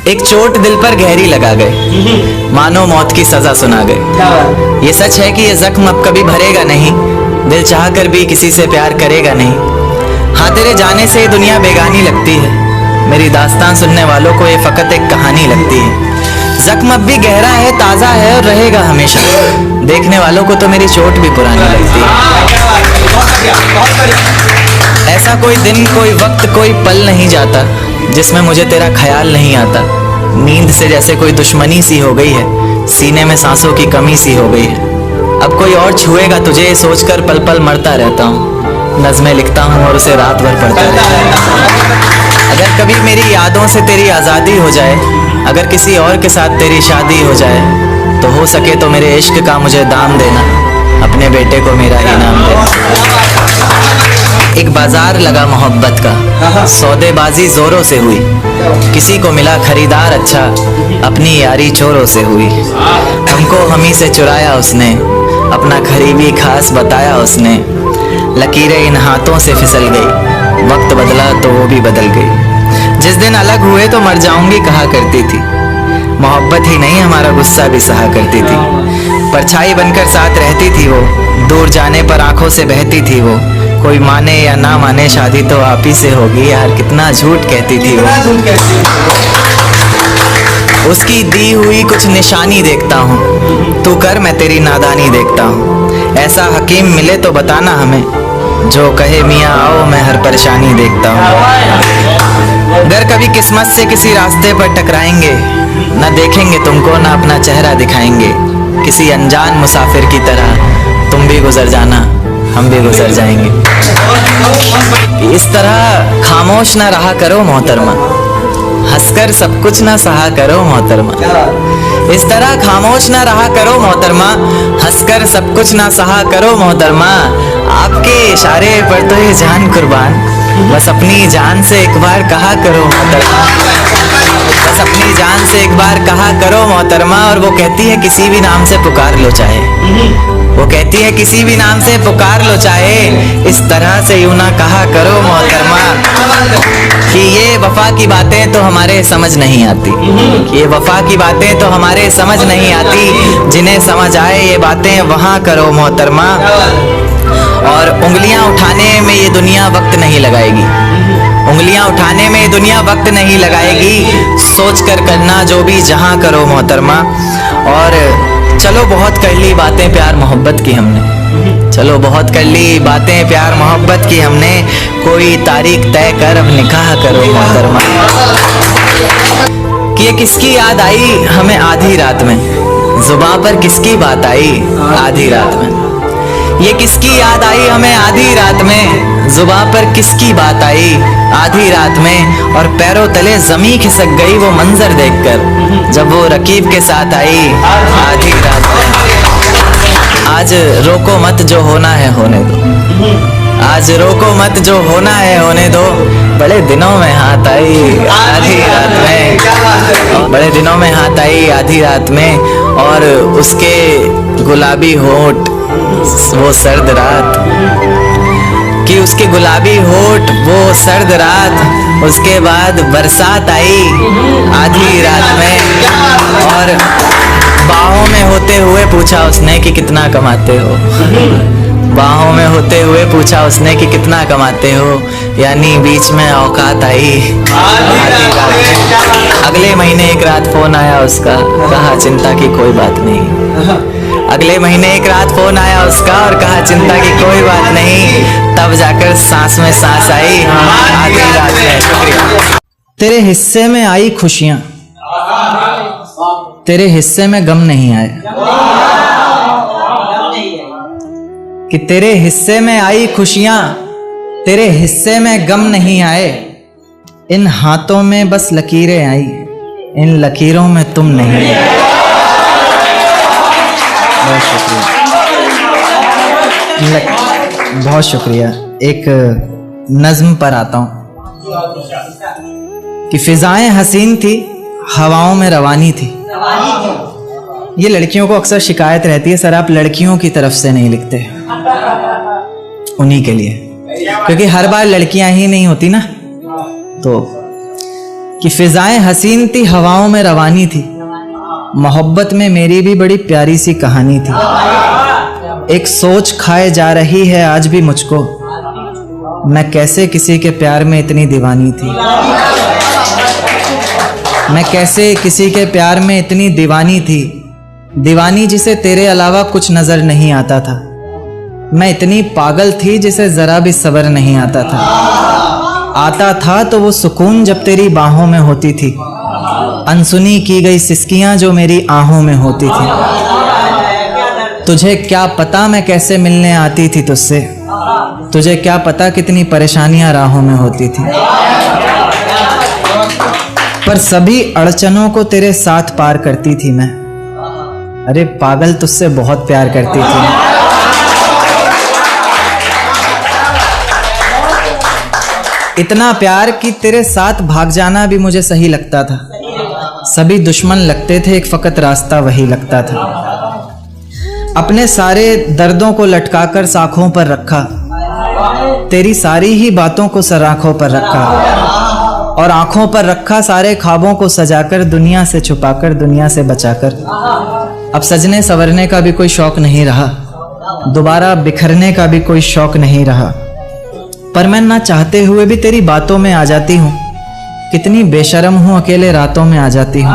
एक चोट दिल पर गहरी लगा गए, मानो मौत की सजा सुना गए। ये सच है कि ये जख्म अब कभी भरेगा नहीं, दिल चाह कर भी किसी से प्यार करेगा नहीं। हाँ, तेरे जाने से ये दुनिया बेगानी लगती है, मेरी दास्तान सुनने वालों को ये फकत एक कहानी लगती है। जख्म अब भी गहरा है, ताज़ा है और रहेगा हमेशा, देखने वालों को तो मेरी चोट भी पुरानी लगती है। ऐसा कोई दिन, कोई वक्त, कोई पल नहीं जाता जिसमें मुझे तेरा ख्याल नहीं आता। नींद से जैसे कोई दुश्मनी सी हो गई है, सीने में सांसों की कमी सी हो गई है। अब कोई और छुएगा तुझे सोचकर पल पल मरता रहता हूँ, नज़में लिखता हूँ और उसे रात भर पढ़ता रहता हूँ। अगर कभी मेरी यादों से तेरी आज़ादी हो जाए, अगर किसी और के साथ तेरी शादी हो जाए, तो हो सके तो मेरे इश्क का मुझे दाम देना, अपने बेटे को मेरा इनाम देना। एक बाजार लगा मोहब्बत का, सौदेबाजी जोरों से हुई, किसी को मिला खरीदार अच्छा, अपनी यारी चोरों से हुई। हमको हमी से चुराया उसने, अपना करीबी खास बताया उसने। लकीरें इन हाथों से फिसल गई, वक्त बदला तो वो भी बदल गई। जिस दिन अलग हुए तो मर जाऊंगी कहा करती थी, मोहब्बत ही नहीं हमारा गुस्सा भी सहा करती थी। परछाई बनकर साथ रहती थी वो, दूर जाने पर आंखों से बहती थी वो। कोई माने या ना माने शादी तो आप ही से होगी यार, कितना झूठ कहती थी वो। उसकी दी हुई कुछ निशानी देखता हूँ, तू कर मैं तेरी नादानी देखता हूँ। ऐसा हकीम मिले तो बताना हमें, जो कहे मियाँ आओ मैं हर परेशानी देखता हूँ। अगर कभी किस्मत से किसी रास्ते पर टकराएंगे, न देखेंगे तुमको ना अपना चेहरा दिखाएंगे। किसी अनजान मुसाफिर की तरह तुम भी गुजर जाना, हम भी गुजर जाएंगे। इस तरह खामोश ना रहा करो मोहतरमा, हंसकर सब कुछ ना सहा करो मोहतरमा। इस तरह खामोश ना रहा करो मोहतरमा, हंसकर सब कुछ ना सहा करो मोहतरमा। आपके इशारे पर तो ये जान कुर्बान, बस अपनी जान से एक बार कहा करो मोहतरमा, बस अपनी जान से एक बार कहा करो मोहतरमा। और वो कहती है किसी भी नाम से पुकार लो चाहे, वो कहती है किसी भी नाम से पुकार लो चाहे, इस तरह से यूं ना कहा करो मोहतरमा। कि ये वफा की बातें तो हमारे समझ नहीं आती, कि ये वफा की बातें तो हमारे समझ नहीं आती। जिन्हें समझ आए ये बातें वहाँ करो मोहतरमा। और उंगलियां उठाने में ये दुनिया वक्त नहीं लगाएगी, उंगलियां उठाने में ये दुनिया वक्त नहीं लगाएगी। सोच कर करना जो भी जहां करो मोहतरमा। और चलो बहुत कर ली बातें प्यार मोहब्बत की हमने, चलो बहुत कर ली बातें प्यार मोहब्बत की हमने। कोई तारीख तय कर अब निकाह करो मोहतरमा। कि ये किसकी याद आई हमें आधी रात में, जुबां पर किसकी बात आई आधी रात में। ये किसकी याद आई हमें आधी रात में, जुबां पर किसकी बात आई आधी रात में। और पैरों तले जमी खिसक गई वो मंजर देखकर, जब वो रकीब के साथ आई आधी रात में। आज रोको मत जो होना है होने दो, आज रोको मत जो होना है होने दो। बड़े दिनों में हाथ आई आधी रात में, बड़े दिनों में हाथ आई आधी रात में। और उसके गुलाबी होठ वो सर्द रात, कि उसके गुलाबी होठ वो सर्द रात। उसके बाद बरसात आई आधी रात में, और बाहों में होते हुए पूछा उसने कि कितना कमाते हो, बाहों में होते हुए पूछा उसने कि कितना कमाते हो। यानी बीच में औकात आई आधी रात में। अगले महीने एक रात फोन आया उसका, कहा चिंता की कोई बात नहीं। अगले महीने एक रात फोन आया उसका और कहा चिंता की कोई बात नहीं। तब जाकर सांस में सांस आई आधी रात में। शुक्रिया। तेरे हिस्से में आई खुशियां, तेरे हिस्से में गम नहीं आए। कि तेरे हिस्से में आई खुशियां, तेरे हिस्से में गम नहीं आए। इन हाथों में बस लकीरें आई, इन लकीरों में तुम नहीं आए। बहुत शुक्रिया, बहुत शुक्रिया। एक नज्म पर आता हूँ कि फिजाएं हसीन थी, हवाओं में रवानी थी। ये लड़कियों को अक्सर शिकायत रहती है, सर आप लड़कियों की तरफ से नहीं लिखते। उन्हीं के लिए, क्योंकि हर बार लड़कियां ही नहीं होती ना। तो कि फिजाएं हसीन थी, हवाओं में रवानी थी, मोहब्बत में मेरी भी बड़ी प्यारी सी कहानी थी। एक सोच खाए जा रही है आज भी मुझको, मैं कैसे किसी के प्यार में इतनी दीवानी थी। मैं कैसे किसी के प्यार में इतनी दीवानी थी, दीवानी जिसे तेरे अलावा कुछ नजर नहीं आता था। मैं इतनी पागल थी जिसे जरा भी सब्र नहीं आता था तो वो सुकून जब तेरी बाहों में होती थी, अनसुनी की गई सिसकियां जो मेरी आहों में होती थी। तुझे क्या पता मैं कैसे मिलने आती थी तुझसे, तुझे क्या पता कितनी परेशानियां राहों में होती थी। पर सभी अड़चनों को तेरे साथ पार करती थी मैं। अरे पागल, तुझसे बहुत प्यार करती थी। इतना प्यार कि तेरे साथ भाग जाना भी मुझे सही लगता था। सभी दुश्मन लगते थे, एक फकत रास्ता वही लगता था। अपने सारे दर्दों को लटकाकर साखों पर रखा, तेरी सारी ही बातों को सराखों पर रखा, और आंखों पर रखा सारे ख्वाबों को सजाकर, दुनिया से छुपाकर, दुनिया से बचाकर। अब सजने संवरने का भी कोई शौक नहीं रहा, दोबारा बिखरने का भी कोई शौक नहीं रहा। पर मैं ना चाहते हुए भी तेरी बातों में आ जाती हूँ। कितनी बेशर्म हूँ, अकेले रातों में आ जाती हूँ।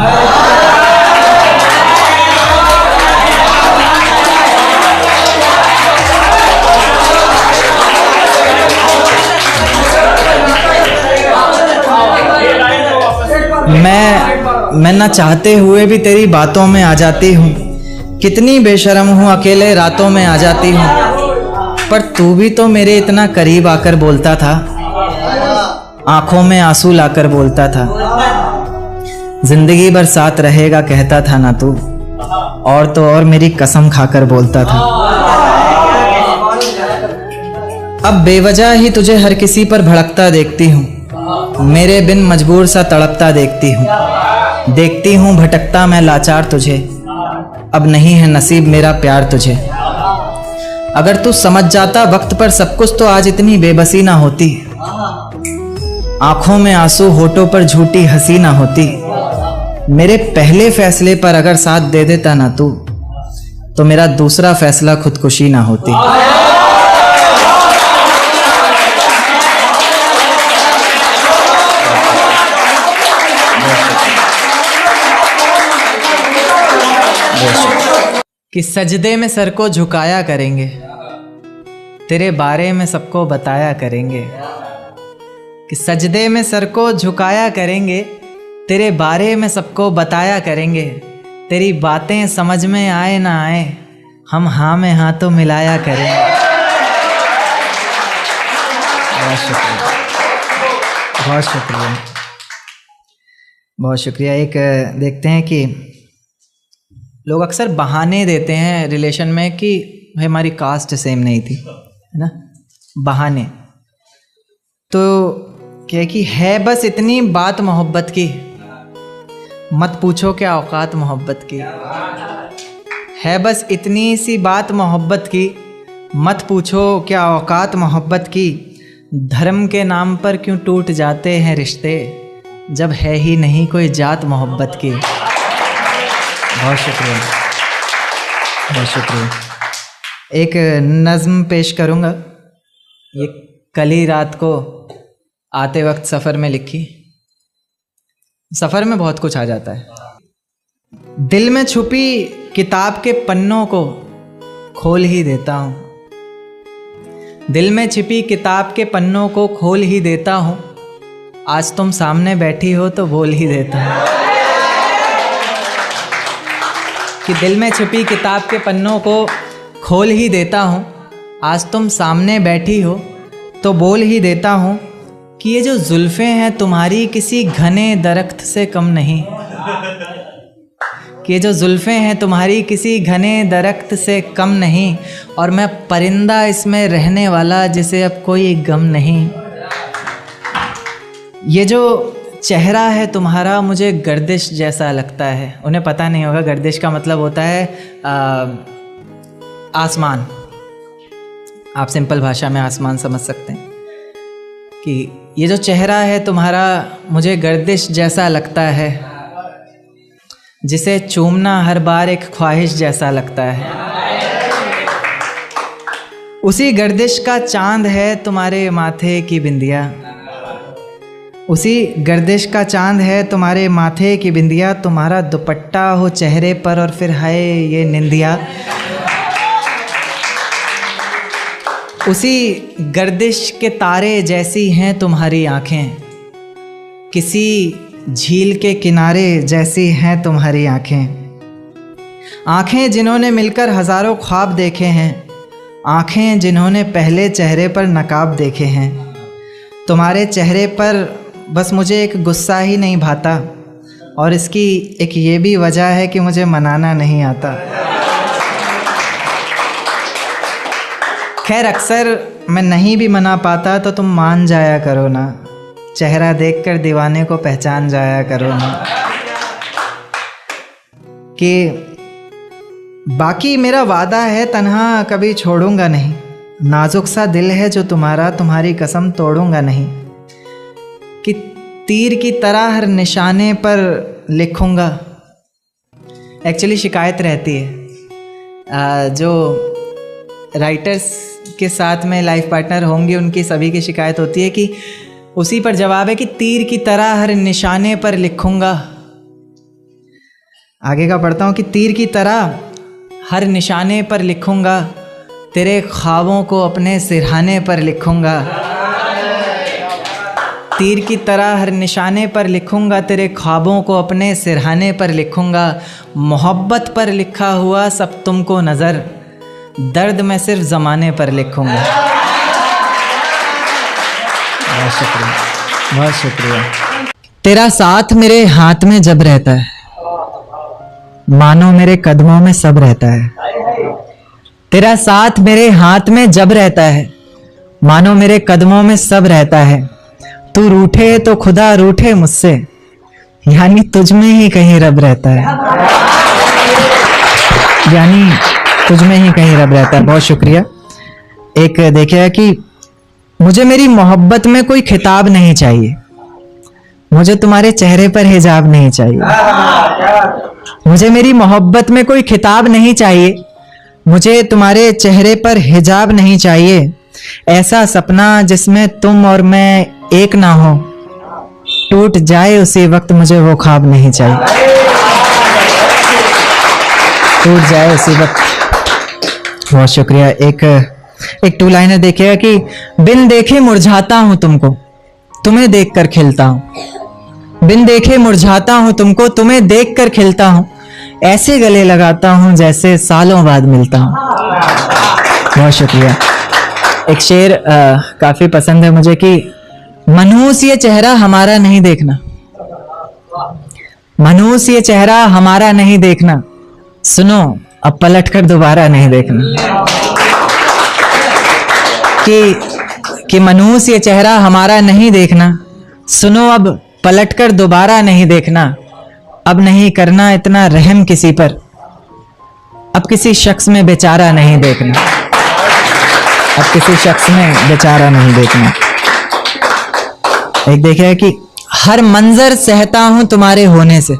मैं ना चाहते हुए भी तेरी बातों में आ जाती हूँ। कितनी बेशर्म हूँ, अकेले रातों में आ जाती हूँ। पर तू भी तो मेरे इतना करीब आकर बोलता था, आंखों में आंसू लाकर बोलता था, जिंदगी भर साथ रहेगा कहता था ना तू, और तो और मेरी कसम खाकर बोलता था। अब बेवजह ही तुझे हर किसी पर भड़कता देखती हूँ, मेरे बिन मजबूर सा तड़पता देखती हूँ भटकता मैं लाचार तुझे। अब नहीं है नसीब मेरा प्यार तुझे। अगर तू समझ जाता वक्त पर सब कुछ तो आज इतनी बेबसी ना होती, आंखों में आंसू होठों पर झूठी हंसी ना होती। मेरे पहले फैसले पर अगर साथ दे देता ना तू, तो मेरा दूसरा फैसला खुदकुशी ना होती। कि सजदे में सर को झुकाया करेंगे, तेरे बारे में सबको बताया करेंगे। कि सजदे में सर को झुकाया करेंगे, तेरे बारे में सबको बताया करेंगे। तेरी बातें समझ में आए ना आए, हम हाँ में हाँ तो मिलाया करेंगे। बहुत शुक्रिया, बहुत शुक्रिया, बहुत शुक्रिया। एक देखते हैं कि लोग अक्सर बहाने देते हैं रिलेशन में कि भाई हमारी कास्ट सेम नहीं थी, है ना, बहाने। तो क्या कि है बस इतनी बात मोहब्बत की, मत पूछो क्या औकात मोहब्बत की। है बस इतनी सी बात मोहब्बत की, मत पूछो क्या औकात मोहब्बत की। धर्म के नाम पर क्यों टूट जाते हैं रिश्ते, जब है ही नहीं कोई जात मोहब्बत की। बहुत शुक्रिया, बहुत शुक्रिया। एक नज़्म पेश करूँगा, ये कल ही रात को आते वक्त सफ़र में लिखी। सफ़र में बहुत कुछ आ जाता है। दिल में छुपी किताब के पन्नों को खोल ही देता हूँ, दिल में छिपी किताब के पन्नों को खोल ही देता हूँ। आज तुम सामने बैठी हो तो बोल ही देता हूँ। कि दिल में छिपी किताब के पन्नों को खोल ही देता हूँ, आज तुम सामने बैठी हो तो बोल ही देता हूँ। कि ये जो जुल्फ़ें हैं तुम्हारी किसी घने दरख्त से कम नहीं, कि ये जो जुल्फ़ें हैं तुम्हारी किसी घने दरख्त से कम नहीं, और मैं परिंदा इसमें रहने वाला जिसे अब कोई गम नहीं। ये जो चेहरा है तुम्हारा मुझे गर्दिश जैसा लगता है। उन्हें पता नहीं होगा, गर्दिश का मतलब होता है आसमान। आप सिंपल भाषा में आसमान समझ सकते हैं। कि ये जो चेहरा है तुम्हारा मुझे गर्दिश जैसा लगता है, जिसे चूमना हर बार एक ख्वाहिश जैसा लगता है। उसी गर्दिश का चांद है तुम्हारे माथे की बिंदिया, उसी गर्दिश का चांद है तुम्हारे माथे की बिंदिया। तुम्हारा दुपट्टा हो चेहरे पर और फिर हाय ये निंदिया। उसी गर्दिश के तारे जैसी हैं तुम्हारी आँखें, किसी झील के किनारे जैसी हैं तुम्हारी आँखें। आँखें जिन्होंने मिलकर हज़ारों ख्वाब देखे हैं, आँखें जिन्होंने पहले चेहरे पर नकाब देखे हैं। तुम्हारे चेहरे पर बस मुझे एक गुस्सा ही नहीं भाता, और इसकी एक ये भी वजह है कि मुझे मनाना नहीं आता। खैर अक्सर मैं नहीं भी मना पाता तो तुम मान जाया करो ना, चेहरा देखकर दीवाने को पहचान जाया करो ना। कि बाकी मेरा वादा है तन्हा कभी छोड़ूंगा नहीं, नाजुक सा दिल है जो तुम्हारा, तुम्हारी कसम तोड़ूंगा नहीं। कि तीर की तरह हर निशाने पर लिखूंगा। एक्चुअली शिकायत रहती है जो राइटर्स के साथ में लाइफ पार्टनर होंगे उनकी सभी की शिकायत होती है कि उसी पर जवाब है कि तीर की तरह हर निशाने पर लिखूंगा। आगे का पढ़ता हूँ कि तीर की तरह हर निशाने पर लिखूंगा, तेरे ख्वाबों को अपने सिरहाने पर लिखूंगा। तीर की तरह हर निशाने पर लिखूंगा, तेरे ख्वाबों को अपने सिरहाने पर लिखूंगा। मोहब्बत पर लिखा हुआ सब तुमको नज़र, दर्द मैं सिर्फ ज़माने पर लिखूंगा। बहुत शुक्रिया, बहुत शुक्रिया। तेरा साथ मेरे हाथ में जब रहता है, मानो मेरे कदमों में सब रहता है। तेरा साथ मेरे हाथ में जब रहता है, मानो मेरे कदमों में सब रहता है। तू रूठे तो खुदा रूठे मुझसे, यानी तुझ में ही कहीं रब रहता है, यानी तुझ में ही कहीं रब रहता है। बहुत शुक्रिया। एक देखिए कि मुझे मेरी मोहब्बत में कोई खिताब नहीं चाहिए, मुझे तुम्हारे चेहरे पर हिजाब नहीं चाहिए। मुझे मेरी मोहब्बत में कोई खिताब नहीं चाहिए, मुझे तुम्हारे चेहरे पर हिजाब नहीं चाहिए। ऐसा सपना जिसमें तुम और मैं एक ना हो, टूट जाए उसी वक्त मुझे वो ख्वाब नहीं चाहिए, टूट जाए उसी वक्त। बहुत शुक्रिया। एक टू लाइनर देखिएगा कि बिन देखे मुरझाता हूं तुमको, तुम्हें देखकर खिलता हूं। बिन देखे मुरझाता हूं तुमको, तुम्हें देखकर खिलता हूं। ऐसे गले लगाता हूं जैसे सालों बाद मिलता हूं। बहुत शुक्रिया। एक शेर काफी पसंद है मुझे कि मनहूस ये चेहरा हमारा नहीं देखना, मनहूस ये चेहरा हमारा नहीं देखना, सुनो अब पलट कर दोबारा नहीं देखना। कि मनहूस ये चेहरा हमारा नहीं देखना, सुनो अब पलट कर दोबारा नहीं देखना। अब नहीं करना इतना रहम किसी पर, अब किसी शख्स में बेचारा नहीं देखना, अब किसी शख्स में बेचारा नहीं देखना। एक देखिए कि हर मंजर सहता हूं तुम्हारे होने से,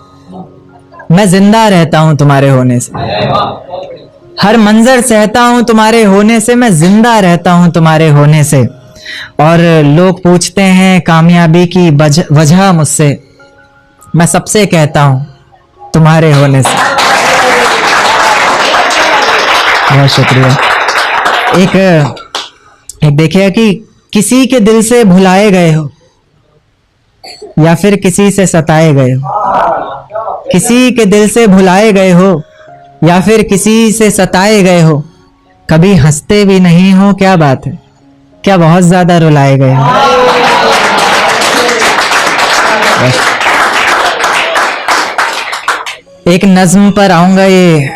मैं जिंदा रहता हूं तुम्हारे होने से। हर मंजर सहता हूं तुम्हारे होने से, मैं जिंदा रहता हूं तुम्हारे होने से। और लोग पूछते हैं कामयाबी की वजह मुझसे, मैं सबसे कहता हूं तुम्हारे होने से। बहुत शुक्रिया। एक देखिए कि किसी के दिल से भुलाए गए हो या फिर किसी से सताए गए हो, किसी के दिल से भुलाए गए हो या फिर किसी से सताए गए हो। कभी हंसते भी नहीं हो, क्या बात है, क्या बहुत ज्यादा रुलाए गए हो। एक नज्म पर आऊंगा, ये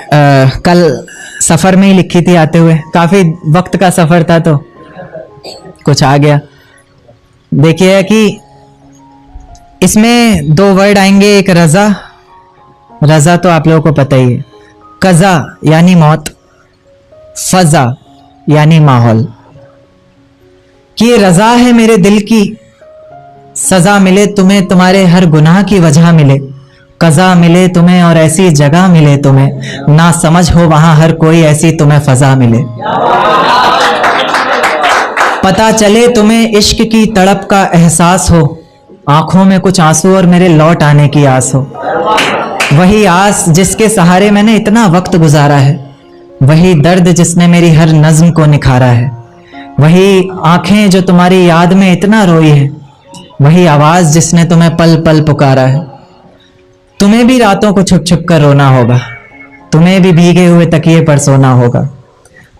कल सफर में ही लिखी थी आते हुए, काफी वक्त का सफर था तो कुछ आ गया। देखिए कि इसमें दो वर्ड आएंगे, एक रजा, रजा तो आप लोगों को पता ही है, कजा यानी मौत, फजा यानी माहौल। कि ये रजा है मेरे दिल की, सजा मिले तुम्हें तुम्हारे हर गुनाह की वजह मिले, कज़ा मिले तुम्हें और ऐसी जगह मिले तुम्हें, ना समझ हो वहां हर कोई ऐसी तुम्हें फजा मिले। पता चले तुम्हें इश्क की तड़प का एहसास हो, आंखों में कुछ आंसू और मेरे लौट आने की आस हो। वही आस जिसके सहारे मैंने इतना वक्त गुजारा है, वही दर्द जिसने मेरी हर नज्म को निखारा है, वही आंखें जो तुम्हारी याद में इतना रोई है, वही आवाज जिसने तुम्हें पल पल पुकारा है। तुम्हें भी रातों को छुप छुप कर रोना होगा, तुम्हें भी भीगे हुए तकिए पर सोना होगा,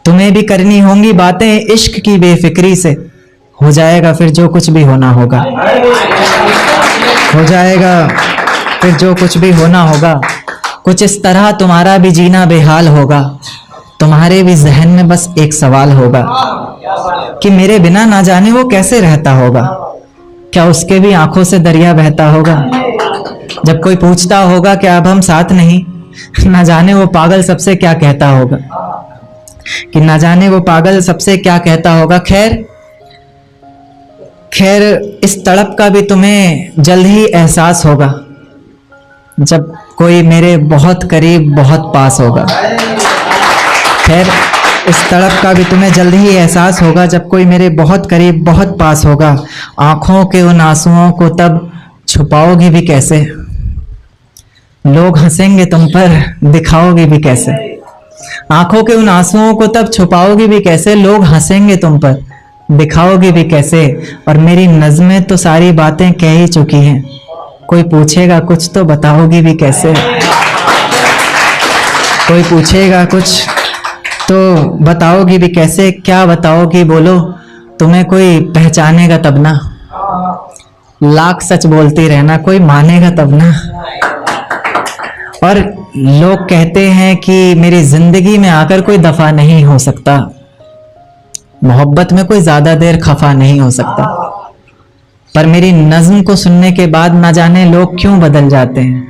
तुम्हें भी करनी होंगी बातें इश्क की बेफिक्री से, हो जाएगा फिर जो कुछ भी होना होगा, हो जाएगा फिर जो कुछ भी होना होगा। कुछ इस तरह तुम्हारा भी जीना बेहाल होगा, तुम्हारे भी जहन में बस एक सवाल होगा कि मेरे बिना ना जाने वो कैसे रहता होगा, क्या उसके भी आंखों से दरिया बहता होगा। जब कोई पूछता होगा कि अब हम साथ नहीं, ना जाने वो पागल सबसे क्या कहता होगा, कि ना जाने वो पागल सबसे क्या कहता होगा। खैर इस तड़प का भी तुम्हें जल्द ही एहसास होगा, जब कोई मेरे बहुत करीब बहुत पास होगा। खैर इस तड़प का भी तुम्हें जल्द ही एहसास होगा, जब कोई मेरे बहुत करीब बहुत पास होगा। आंखों के उन आंसुओं को तब छुपाओगी भी कैसे, लोग हंसेंगे तुम पर दिखाओगी भी कैसे। आंखों के उन आंसुओं को तब छुपाओगी भी कैसे, लोग हंसेंगे तुम पर दिखाओगी भी कैसे। और मेरी नज़में तो सारी बातें कह ही चुकी हैं, कोई पूछेगा कुछ तो बताओगी भी कैसे। कोई पूछेगा कुछ तो बताओगी भी कैसे, क्या बताओगी बोलो, तुम्हें कोई पहचानेगा तब ना। लाख सच बोलती रहना, कोई मानेगा तब ना। और लोग कहते हैं कि मेरी जिंदगी में आकर कोई दफा नहीं हो सकता, मोहब्बत में कोई ज्यादा देर खफा नहीं हो सकता। पर मेरी नज्म को सुनने के बाद ना जाने लोग क्यों बदल जाते हैं,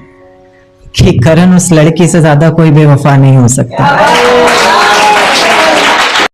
कि करण उस लड़की से ज्यादा कोई बेवफा नहीं हो सकता।